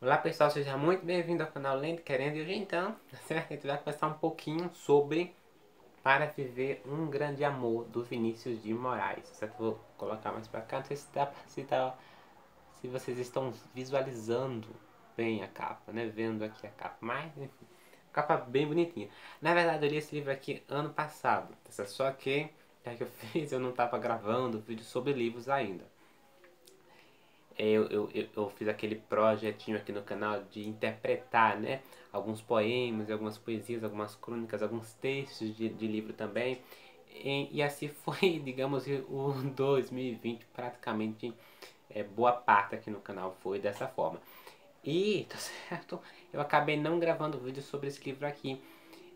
Olá pessoal, seja muito bem-vindo ao canal Lendo Querendo. E hoje então, certo? A gente vai conversar um pouquinho sobre Para Viver um Grande Amor, do Vinícius de Moraes, certo? Vou colocar mais pra cá, não sei se vocês estão visualizando bem a capa, né? Vendo aqui a capa, mas enfim, capa bem bonitinha. Na verdade eu li esse livro aqui ano passado, tá certo? Só que, o que eu fiz? Eu não estava gravando vídeo sobre livros ainda. Eu fiz aquele projetinho aqui no canal de interpretar, né, alguns poemas, algumas poesias, algumas crônicas, alguns textos de livro também. E assim foi, digamos, o 2020 praticamente, boa parte aqui no canal foi dessa forma. E, tá certo, eu acabei não gravando vídeo sobre esse livro aqui.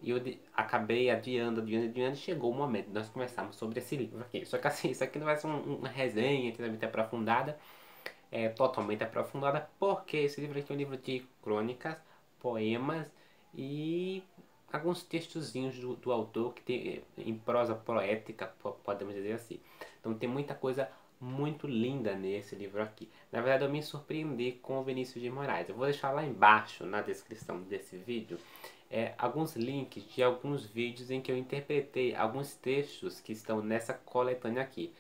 E eu acabei adiando, e chegou o momento de nós começarmos sobre esse livro aqui. Só que assim, isso aqui não vai ser uma resenha extremamente aprofundada, totalmente aprofundada, porque esse livro aqui é um livro de crônicas, poemas e alguns textozinhos do autor que tem em prosa poética, podemos dizer assim. Então tem muita coisa muito linda nesse livro aqui. Na verdade eu me surpreendi com o Vinícius de Moraes. Eu vou deixar lá embaixo na descrição desse vídeo alguns links de alguns vídeos em que eu interpretei alguns textos que estão nessa coletânea aqui.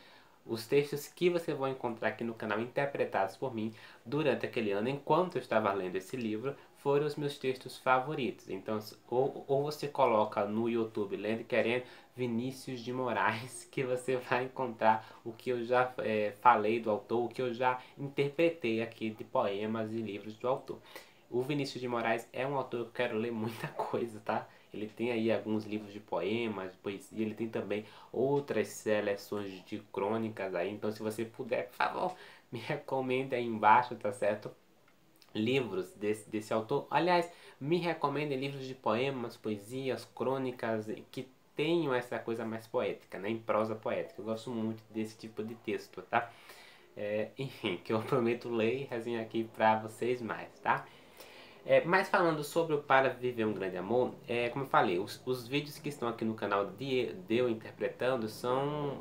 Os textos que você vai encontrar aqui no canal interpretados por mim durante aquele ano, enquanto eu estava lendo esse livro, foram os meus textos favoritos. Então, ou você coloca no YouTube Lendo e Querendo Vinícius de Moraes, que você vai encontrar o que eu já falei do autor, o que eu já interpretei aqui de poemas e livros do autor. O Vinícius de Moraes é um autor que eu quero ler muita coisa, tá? Ele tem aí alguns livros de poemas, de poesia, ele tem também outras seleções de crônicas aí. Então, se você puder, por favor, me recomende aí embaixo, tá certo? Livros desse autor. Aliás, me recomendem livros de poemas, poesias, crônicas que tenham essa coisa mais poética, né? Em prosa poética. Eu gosto muito desse tipo de texto, tá? Enfim, que eu prometo ler e resenhar aqui pra vocês mais, tá? Mas falando sobre o Para Viver um Grande Amor, como eu falei, os vídeos que estão aqui no canal de eu interpretando são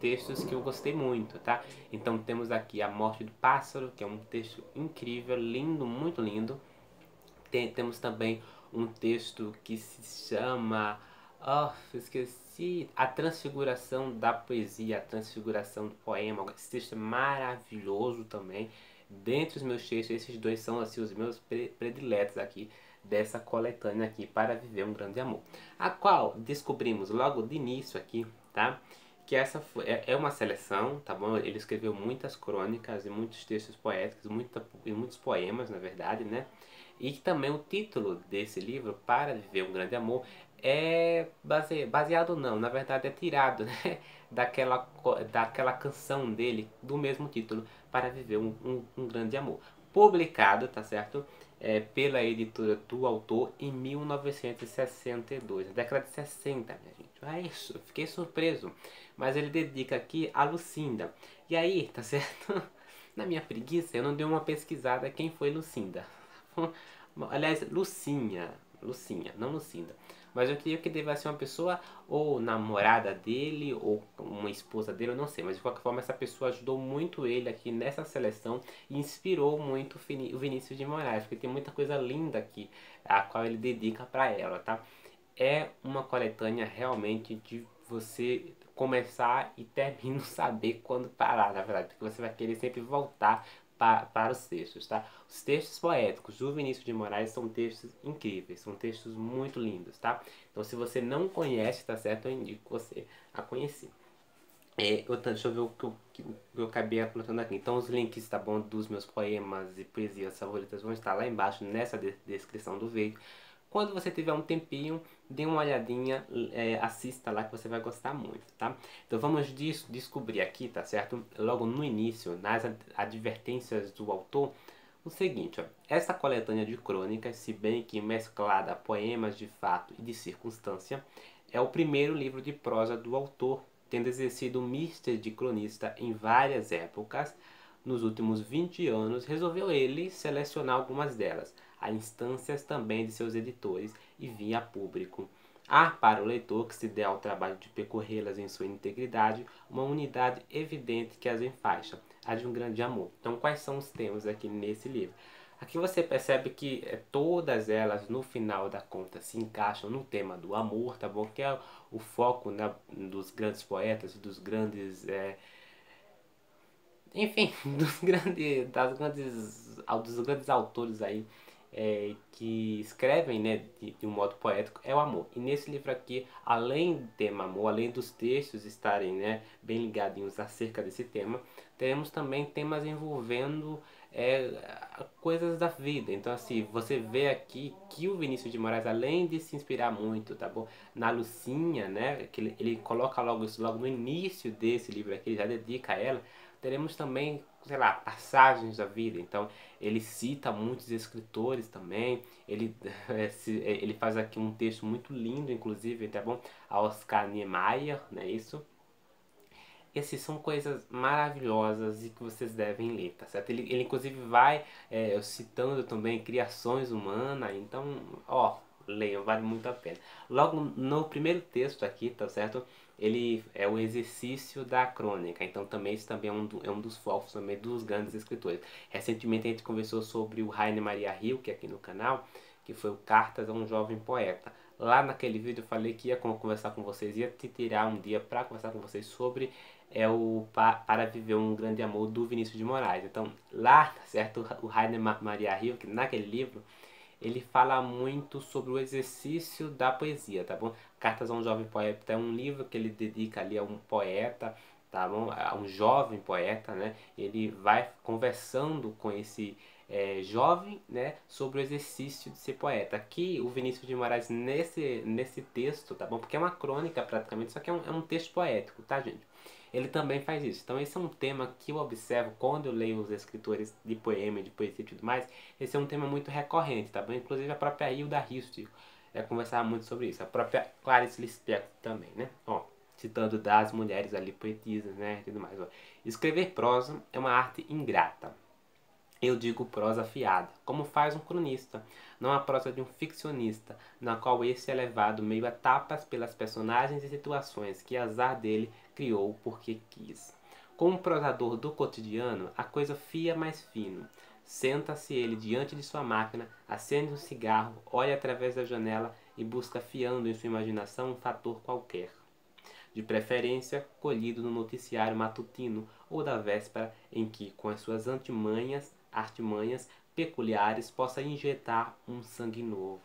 textos que eu gostei muito, tá? Então temos aqui A Morte do Pássaro, que é um texto incrível, lindo, muito lindo. Temos também um texto que se chama... Oh, esqueci. A Transfiguração da Poesia, a Transfiguração do Poema. Esse texto é maravilhoso também. Dentre os meus textos, esses dois são assim, os meus prediletos aqui dessa coletânea aqui, Para Viver um Grande Amor. A qual descobrimos logo de início aqui, tá? Que essa é uma seleção, tá bom? Ele escreveu muitas crônicas e muitos textos poéticos, e muitos poemas, na verdade, né? E que também o título desse livro, Para Viver um Grande Amor, é baseado não, na verdade é tirado, né? daquela canção dele, do mesmo título, Para Viver um Grande Amor. Publicado, tá certo? Pela editora do autor em 1962, na década de 60, minha gente. É isso, eu fiquei surpreso. Mas ele dedica aqui a Lucinda. E aí, tá certo? Na minha preguiça, eu não dei uma pesquisada quem foi Lucinda. Aliás, Lucinha, não Lucinda. Mas eu queria que devesse ser uma pessoa ou namorada dele ou uma esposa dele, eu não sei. Mas de qualquer forma, essa pessoa ajudou muito ele aqui nessa seleção e inspirou muito o Vinícius de Moraes, porque tem muita coisa linda aqui, a qual ele dedica para ela, tá? É uma coletânea realmente de você começar e terminar saber quando parar, na verdade, porque você vai querer sempre voltar para os textos, tá? Os textos poéticos do Vinícius de Moraes são textos incríveis, são textos muito lindos, tá? Então, se você não conhece, tá certo? Eu indico você a conhecer. Deixa eu ver o que eu acabei anotando aqui. Então, os links, tá bom, dos meus poemas e poesias favoritas vão estar lá embaixo nessa descrição do vídeo. Quando você tiver um tempinho, dê uma olhadinha, assista lá que você vai gostar muito, tá? Então vamos descobrir aqui, tá certo? Logo no início, nas advertências do autor, o seguinte, ó. Essa coletânea de crônicas, se bem que mesclada a poemas de fato e de circunstância, é o primeiro livro de prosa do autor, tendo exercido o mister de cronista em várias épocas. Nos últimos 20 anos, resolveu ele selecionar algumas delas, a instâncias também de seus editores e via público. Há para o leitor que se der ao trabalho de percorrê-las em sua integridade, uma unidade evidente que as enfaixa, a de um grande amor. Então, quais são os temas aqui nesse livro? Aqui você percebe que todas elas, no final da conta, se encaixam no tema do amor, tá bom? Que é o foco, né, dos grandes poetas, dos grandes... enfim, dos grandes autores aí que escrevem, né, de um modo poético, é o amor. E nesse livro aqui, além do tema amor, além dos textos estarem, né, bem ligadinhos acerca desse tema, teremos também temas envolvendo é, coisas da vida. Então, assim, você vê aqui que o Vinícius de Moraes, além de se inspirar muito, tá bom, na Lucinha, né, que ele coloca logo isso logo no início desse livro aqui, ele já dedica a ela. Teremos também, sei lá, passagens da vida. Então, ele cita muitos escritores também. Ele, ele faz aqui um texto muito lindo, inclusive, tá bom? A Oscar Niemeyer, né? Isso. Essas são coisas maravilhosas e que vocês devem ler, tá certo? Ele inclusive vai citando também criações humanas, então, ó, leiam, vale muito a pena. Logo no primeiro texto aqui, tá certo? Ele é o exercício da crônica, então também isso também é um dos focos também dos grandes escritores. Recentemente a gente conversou sobre o Rainer Maria Rilke aqui no canal, que foi o Cartas a um Jovem Poeta. Lá naquele vídeo eu falei que ia conversar com vocês, ia te tirar um dia para conversar com vocês sobre Para Viver um Grande Amor, do Vinícius de Moraes. Então lá, certo, o Rainer Maria Rilke, naquele livro, ele fala muito sobre o exercício da poesia, tá bom? Cartas a um Jovem Poeta é um livro que ele dedica ali a um poeta, tá bom? A um jovem poeta, né? Ele vai conversando com esse jovem, né, sobre o exercício de ser poeta. Aqui o Vinícius de Moraes nesse texto, tá bom? Porque é uma crônica praticamente, só que é um texto poético, tá, gente? Ele também faz isso. Então esse é um tema que eu observo quando eu leio os escritores de poema, de poesia e tudo mais. Esse é um tema muito recorrente, tá bom? Inclusive a própria Hilda Hilst conversava muito sobre isso. A própria Clarice Lispector também, né? Ó, citando das mulheres ali poetisas, né? E tudo mais. Ó. Escrever prosa é uma arte ingrata. Eu digo prosa fiada, como faz um cronista, não a prosa de um ficcionista, na qual esse é levado meio a tapas pelas personagens e situações que azar dele criou porque quis. Como prosador do cotidiano, a coisa fia mais fino. Senta-se ele diante de sua máquina, acende um cigarro, olha através da janela e busca fiando em sua imaginação um fator qualquer. De preferência colhido no noticiário matutino ou da véspera, em que, com as suas artimanhas peculiares, possa injetar um sangue novo.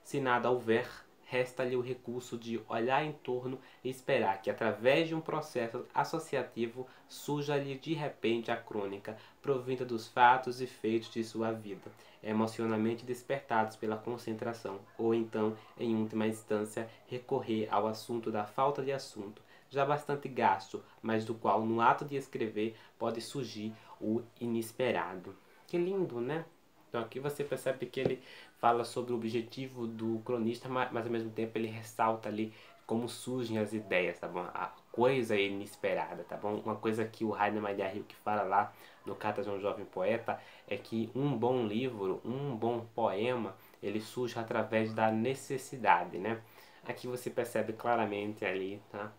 Se nada houver, resta-lhe o recurso de olhar em torno e esperar que, através de um processo associativo, surja-lhe de repente a crônica, provinda dos fatos e feitos de sua vida, emocionalmente despertados pela concentração, ou então, em última instância, recorrer ao assunto da falta de assunto, já bastante gasto, mas do qual, no ato de escrever, pode surgir o inesperado. Que lindo, né? Então aqui você percebe que ele fala sobre o objetivo do cronista, mas ao mesmo tempo ele ressalta ali como surgem as ideias, tá bom? A coisa inesperada, tá bom? Uma coisa que o Rainer Maria Rilke fala lá no Cartas de um Jovem Poeta é que um bom livro, um bom poema, ele surge através da necessidade, né? Aqui você percebe claramente ali, tá?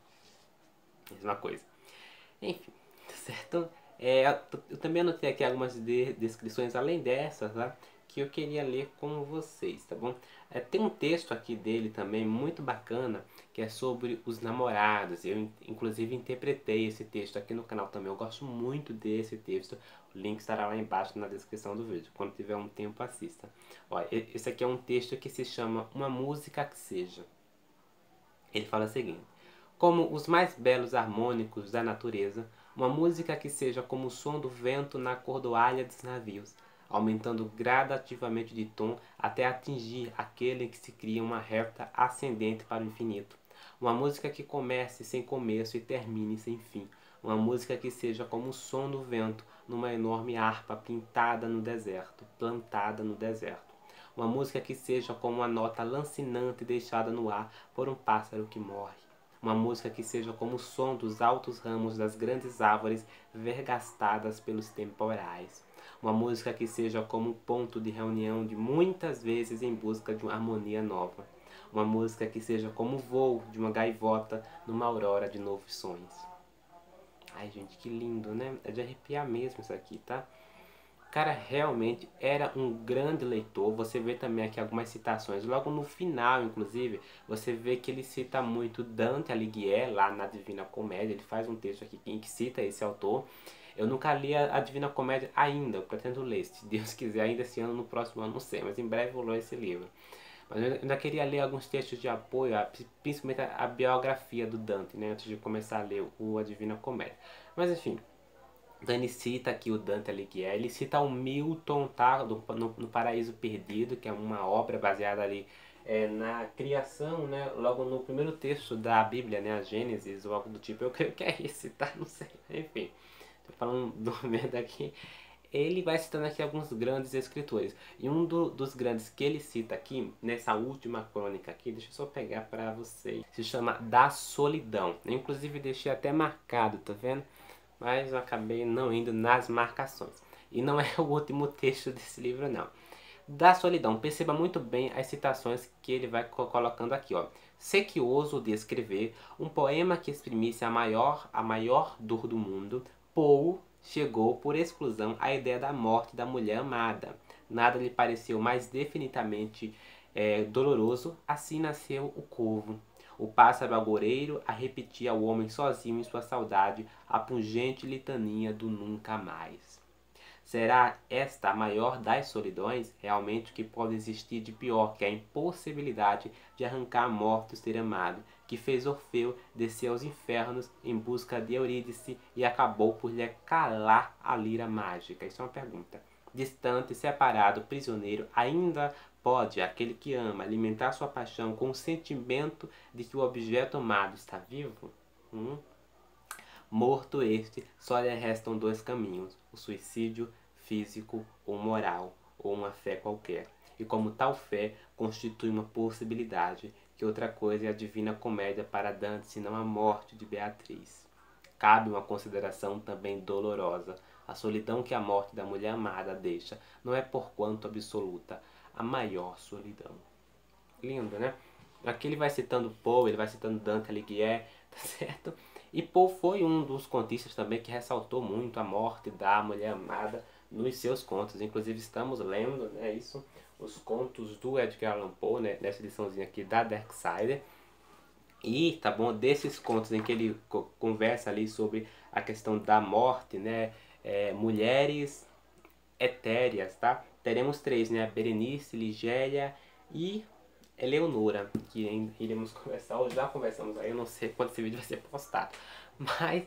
Mesma coisa. Enfim, tá certo? Eu também anotei aqui algumas descrições além dessas, tá? Que eu queria ler com vocês, tá bom? Tem um texto aqui dele também muito bacana, que é sobre os namorados. Eu inclusive interpretei esse texto aqui no canal também. Eu gosto muito desse texto. O link estará lá embaixo na descrição do vídeo. Quando tiver um tempo, assista. Ó, esse aqui é um texto que se chama Uma Música que Seja. Ele fala o seguinte: como os mais belos harmônicos da natureza, uma música que seja como o som do vento na cordoalha dos navios, aumentando gradativamente de tom até atingir aquele em que se cria uma reta ascendente para o infinito. Uma música que comece sem começo e termine sem fim. Uma música que seja como o som do vento numa enorme harpa plantada no deserto. Uma música que seja como uma nota lancinante deixada no ar por um pássaro que morre. Uma música que seja como o som dos altos ramos das grandes árvores vergastadas pelos temporais. Uma música que seja como um ponto de reunião de muitas vezes em busca de uma harmonia nova. Uma música que seja como o voo de uma gaivota numa aurora de novos sonhos. Ai, gente, que lindo, né? É de arrepiar mesmo isso aqui, tá? O cara realmente era um grande leitor. Você vê também aqui algumas citações. Logo no final, inclusive, você vê que ele cita muito Dante Alighieri, lá na Divina Comédia. Ele faz um texto aqui que cita esse autor. Eu nunca li a Divina Comédia ainda, eu pretendo ler, se Deus quiser, ainda esse ano, no próximo ano, não sei, mas em breve eu vou ler esse livro. Mas eu ainda queria ler alguns textos de apoio, principalmente a biografia do Dante, né, antes de começar a ler a Divina Comédia. Mas enfim, Dani cita aqui o Dante Alighieri, ele cita o Milton, tá, no Paraíso Perdido, que é uma obra baseada ali na criação, né, logo no primeiro texto da Bíblia, né, a Gênesis, ou algo do tipo. Eu creio que é esse, tá, não sei, enfim. Tô falando do medo aqui. Ele vai citando aqui alguns grandes escritores. E dos grandes que ele cita aqui, nessa última crônica aqui, deixa eu só pegar para vocês, se chama Da Solidão. Eu, inclusive, deixei até marcado, tá vendo? Mas eu acabei não indo nas marcações. E não é o último texto desse livro, não. Da Solidão, perceba muito bem as citações que ele vai colocando aqui, ó. Sequioso de escrever um poema que exprimisse a maior dor do mundo, Poe chegou por exclusão à ideia da morte da mulher amada. Nada lhe pareceu mais definitivamente doloroso. Assim nasceu o corvo. O pássaro agoureiro a repetir ao homem sozinho em sua saudade a pungente litania do nunca mais. Será esta a maior das solidões? Realmente o que pode existir de pior que a impossibilidade de arrancar a morte do ser amado, que fez Orfeu descer aos infernos em busca de Eurídice e acabou por lhe calar a lira mágica? Isso é uma pergunta. Distante, separado, prisioneiro, ainda pode aquele que ama alimentar sua paixão com o sentimento de que o objeto amado está vivo? Morto este, só lhe restam dois caminhos: o suicídio físico ou moral, ou uma fé qualquer. E como tal fé constitui uma possibilidade, que outra coisa é a Divina Comédia para Dante, senão a morte de Beatriz. Cabe uma consideração também dolorosa. A solidão que a morte da mulher amada deixa não é porquanto absoluta a maior solidão. Lindo, né? Aqui ele vai citando Poe, ele vai citando Dante Alighieri, tá certo? E Poe foi um dos contistas também que ressaltou muito a morte da mulher amada nos seus contos. Inclusive estamos lendo, né, isso, os contos do Edgar Allan Poe, né, nessa ediçãozinha aqui da Darksider. E, tá bom, desses contos em que ele conversa ali sobre a questão da morte, né, mulheres etéreas, tá? Teremos três, né, Berenice, Ligéia e Eleonora, que iremos conversar, ou já conversamos aí, eu não sei quando esse vídeo vai ser postado, mas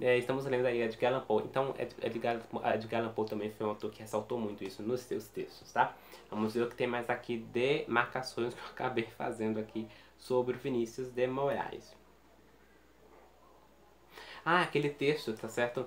estamos lendo aí Edgar Allan Poe. Então Edgar Allan Poe também foi um autor que ressaltou muito isso nos seus textos, tá? Vamos ver o que tem mais aqui de marcações que eu acabei fazendo aqui sobre o Vinícius de Moraes. Ah, aquele texto, tá certo?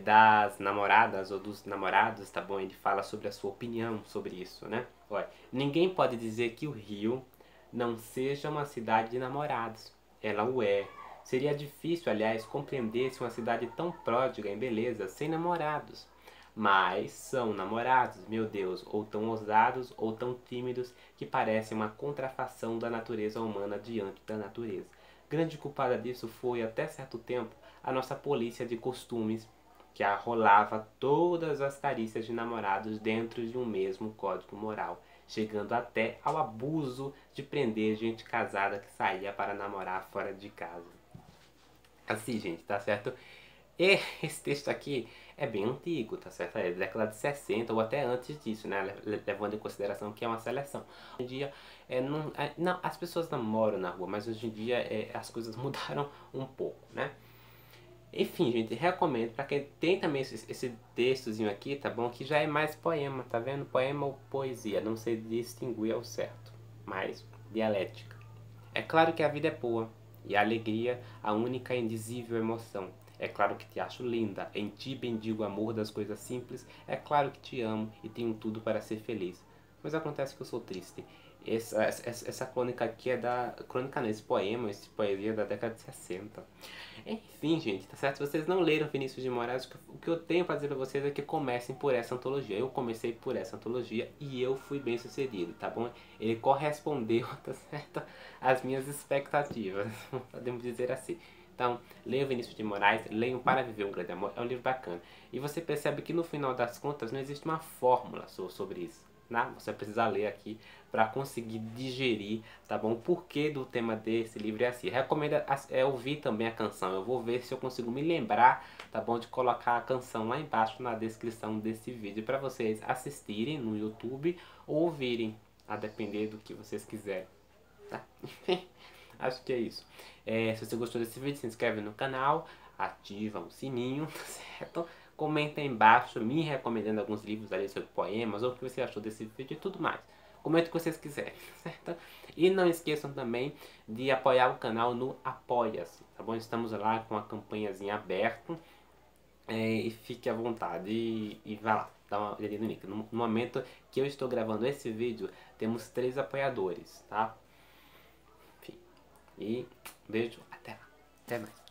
Das namoradas ou dos namorados, tá bom? Ele fala sobre a sua opinião sobre isso, né? Olha, ninguém pode dizer que o Rio não seja uma cidade de namorados. Ela o é. Seria difícil, aliás, compreender se uma cidade tão pródiga em beleza sem namorados. Mas são namorados, meu Deus, ou tão ousados ou tão tímidos que parecem uma contrafação da natureza humana diante da natureza. Grande culpada disso foi, até certo tempo, a nossa polícia de costumes, que arrolava todas as carícias de namorados dentro de um mesmo código moral, chegando até ao abuso de prender gente casada que saía para namorar fora de casa. Assim, gente, tá certo? E esse texto aqui é bem antigo, tá certo? É da década de 60 ou até antes disso, né? Levando em consideração que é uma seleção. Hoje em dia, não, as pessoas namoram na rua, mas hoje em dia as coisas mudaram um pouco, né? Enfim, gente, recomendo para quem tem também esse textozinho aqui, tá bom? Que já é mais poema, tá vendo? Poema ou poesia, não sei distinguir ao certo, mas dialética. É claro que a vida é boa, e a alegria a única e indizível emoção. É claro que te acho linda, em ti bendigo o amor das coisas simples, é claro que te amo e tenho tudo para ser feliz. Mas acontece que eu sou triste. Essa crônica aqui é da... Crônica não, esse poema, esse poesia da década de 60. Enfim, gente, tá certo? Se vocês não leram Vinícius de Moraes, o que eu tenho pra dizer pra vocês é que comecem por essa antologia. Eu comecei por essa antologia e eu fui bem sucedido, tá bom? Ele correspondeu, tá certo? Às minhas expectativas, podemos dizer assim. Então, leiam Vinícius de Moraes, leiam Para Viver um Grande Amor, é um livro bacana. E você percebe que no final das contas não existe uma fórmula sobre isso. Né? Você precisa ler aqui para conseguir digerir, tá bom? O porquê do tema desse livro é assim. Recomendo ouvir também a canção. Eu vou ver se eu consigo me lembrar, tá bom? De colocar a canção lá embaixo na descrição desse vídeo para vocês assistirem no YouTube ou ouvirem, a depender do que vocês quiserem, tá? Acho que é isso. Se você gostou desse vídeo, se inscreve no canal, ativa o sininho, tá certo? Comenta aí embaixo, me recomendando alguns livros ali sobre poemas, ou o que você achou desse vídeo e tudo mais. Comenta o que vocês quiserem, certo? E não esqueçam também de apoiar o canal no Apoia-se, tá bom? Estamos lá com a campanhazinha aberta, e fique à vontade e vá lá, dá uma olhadinha no link. No momento que eu estou gravando esse vídeo, temos 3 apoiadores, tá? Enfim, e beijo, até lá, até mais.